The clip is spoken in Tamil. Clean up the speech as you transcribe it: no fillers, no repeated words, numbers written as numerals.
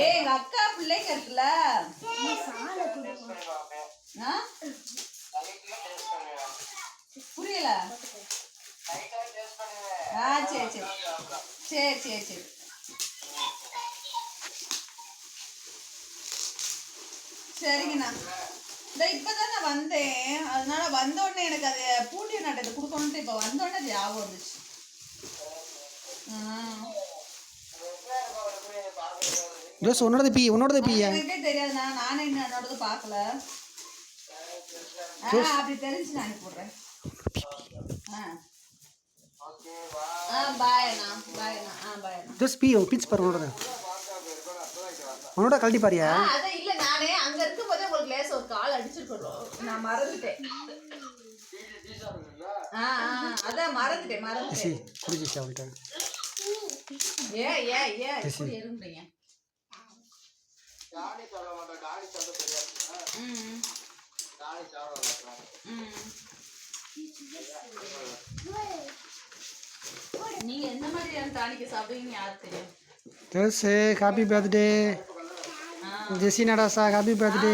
ஏய் எங்க அக்கா பிள்ளைங்க இருக்குல்ல புரியல. சரி சரி சரி சரி சரி சரிங்கண்ணா. இந்த இப்பதான் நான் வந்தேன், அதனால வந்தோடனே எனக்கு அது பூண்டிய நாட்டை கொடுக்கணுன்ட்டு இப்போ வந்தோடனே அது ஞாபகம் வந்துச்சு. எனக்கே தெரியாதுண்ணா, நானே இன்னும் என்னோடது பார்க்கல. அப்படி தெரிஞ்சு நான் அனுப்பி விடுறேன். பாய்ண்ணா பாய்ண்ணா. பாய்ண்ணா. உன்னோட கழட்டி பாரியா? அதான் இல்ல, நானே அங்க இருக்கும் போதே உங்களுக்கு லேச ஒரு கால் அடிச்சிருக்கோம், நான் மறந்துட்டேன். அதான் மறந்துட்டேன். இப்படி இருந்தீங்க. நீங்க எந்த மாதிரியான டானிக்க சாப்பிடுவீங்கன்னு யாருக்கு தெரியும்? Happy birthday Jessie Natasha, happy birthday.